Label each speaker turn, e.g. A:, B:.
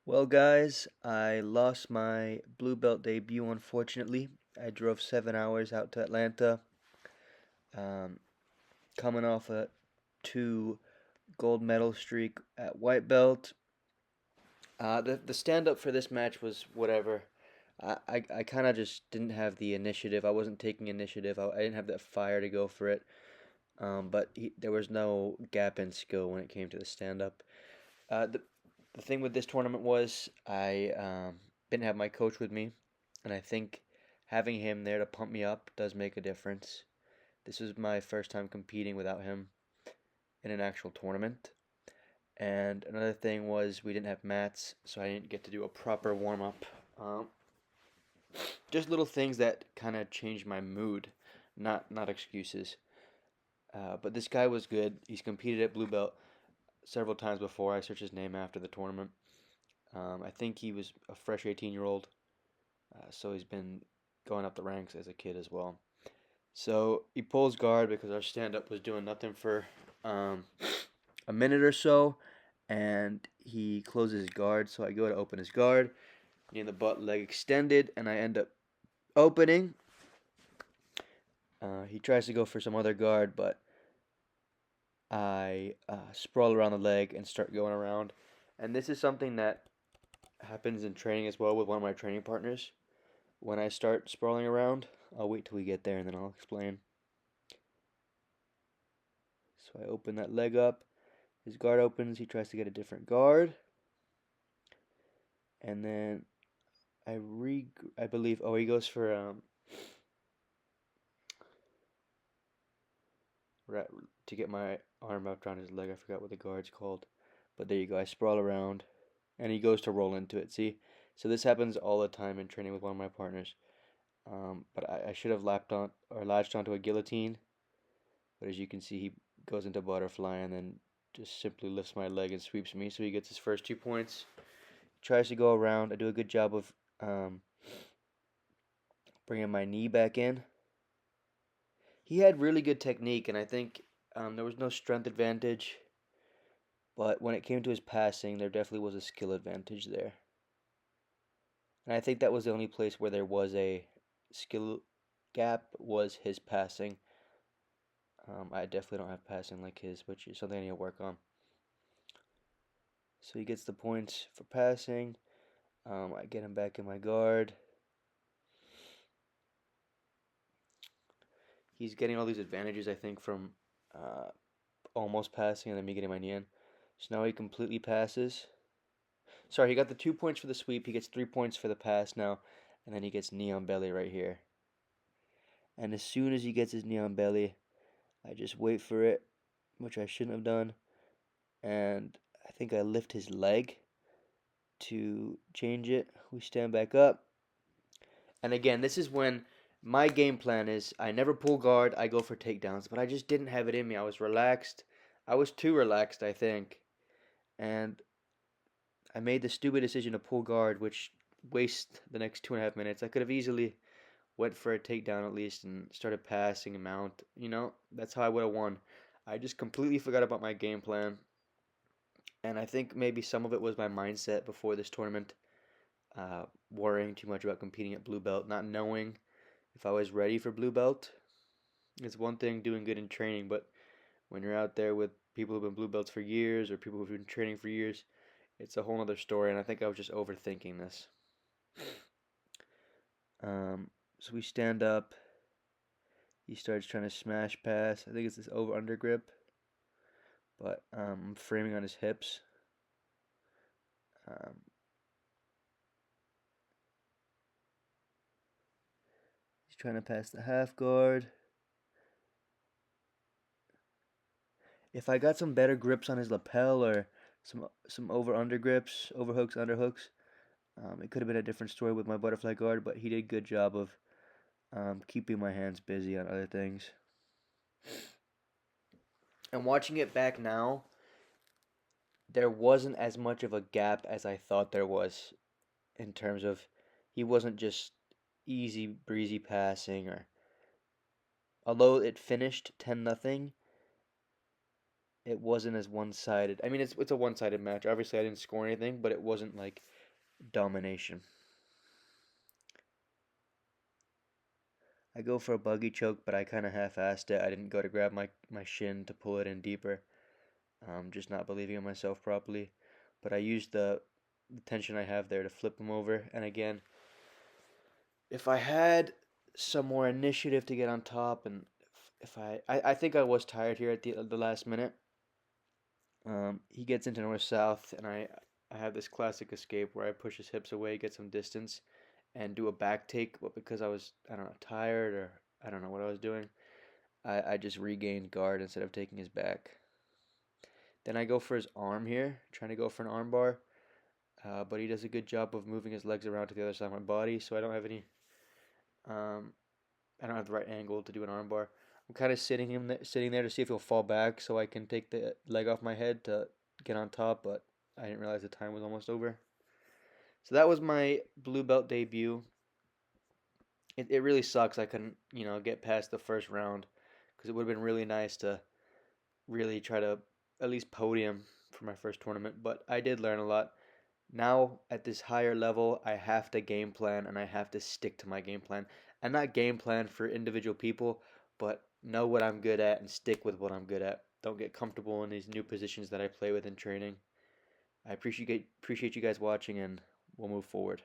A: Well, guys, I lost my blue belt debut, unfortunately. I drove 7 hours out to Atlanta, um, coming off a two gold medal streak at white belt. The stand up for this match was whatever. I kind of just didn't have the initiative. I wasn't taking initiative. I didn't have that fire to go for it. There was no gap in skill when it came to the stand up. The thing with this tournament was I didn't have my coach with me, and I think having him there to pump me up does make a difference. This was my first time competing without him in an actual tournament. And another thing was we didn't have mats, so I didn't get to do a proper warm up. Um, just little things that kind of changed my mood, not excuses. But this guy was good. He's competed at blue belt several times before. I searched his name after the tournament. I think he was a fresh 18-year-old, so he's been going up the ranks as a kid as well. So he pulls guard because our stand-up was doing nothing for a minute or so, and he closes his guard. So I go to open his guard, getting the butt leg extended, and I end up opening. He tries to go for some other guard, but I sprawl around the leg and start going around. And this is something that happens in training as well with one of my training partners. When I start sprawling around, I'll wait till we get there and then I'll explain. So I open that leg up. His guard opens. He tries to get a different guard. And then I believe, he goes for, to get my arm wrapped around his leg. I forgot what the guard's called. But there you go. I sprawl around. And he goes to roll into it. See? So this happens all the time in training with one of my partners. But I should have latched onto a guillotine. But as you can see, he goes into butterfly and then just simply lifts my leg and sweeps me. So he gets his first 2 points. Tries to go around. I do a good job of bringing my knee back in. He had really good technique, and I think there was no strength advantage. But when it came to his passing, there definitely was a skill advantage there. And I think that was the only place where there was a skill gap was his passing. I definitely don't have passing like his, which is something I need to work on. So he gets the points for passing. I get him back in my guard. He's getting all these advantages, I think, from almost passing and then me getting my knee in. So now he completely passes. Sorry, he got the 2 points for the sweep. He gets 3 points for the pass now. And then he gets knee on belly right here. And as soon as he gets his knee on belly, I just wait for it, which I shouldn't have done. And I think I lift his leg to change it. We stand back up. And again, this is when my game plan is I never pull guard, I go for takedowns, but I just didn't have it in me. I was relaxed. I was too relaxed, I think. And I made the stupid decision to pull guard, which wastes the next 2.5 minutes. I could have easily went for a takedown at least and started passing him out. That's how I would have won. I just completely forgot about my game plan. And I think maybe some of it was my mindset before this tournament. Worrying too much about competing at blue belt, not knowing if I was ready for blue belt. It's one thing doing good in training, but when you're out there with people who've been blue belts for years or people who've been training for years, it's a whole other story, and I think I was just overthinking this. So we stand up. He starts trying to smash pass. I think it's this over under grip, but I'm framing on his hips. He's trying to pass the half guard. If I got some better grips on his lapel or some over under grips, overhooks, underhooks, it could have been a different story with my butterfly guard. But he did a good job of keeping my hands busy on other things. And watching it back now, there wasn't as much of a gap as I thought there was in terms of he wasn't just easy breezy passing or although it finished 10-0, it wasn't as one-sided. I mean, it's a one-sided match. Obviously, I didn't score anything, but it wasn't like domination. I go for a buggy choke, but I kind of half-assed it. I didn't go to grab my shin to pull it in deeper. Just not believing in myself properly. But I used the tension I have there to flip him over. And again, if I had some more initiative to get on top, and if I think I was tired here at the last minute. He gets into north south, and I have this classic escape where I push his hips away, get some distance, and do a back take. But because I don't know, tired or I don't know what I was doing, I just regained guard instead of taking his back. Then I go for his arm here, trying to go for an arm bar, but he does a good job of moving his legs around to the other side of my body, so um, I don't have the right angle to do an arm bar. I'm kind of sitting there to see if he'll fall back so I can take the leg off my head to get on top, but I didn't realize the time was almost over. So that was my blue belt debut. It really sucks I couldn't, get past the first round because it would have been really nice to really try to at least podium for my first tournament, but I did learn a lot. Now at this higher level, I have to game plan and I have to stick to my game plan. And not game plan for individual people, but know what I'm good at and stick with what I'm good at. Don't get comfortable in these new positions that I play with in training. I appreciate you guys watching, and we'll move forward.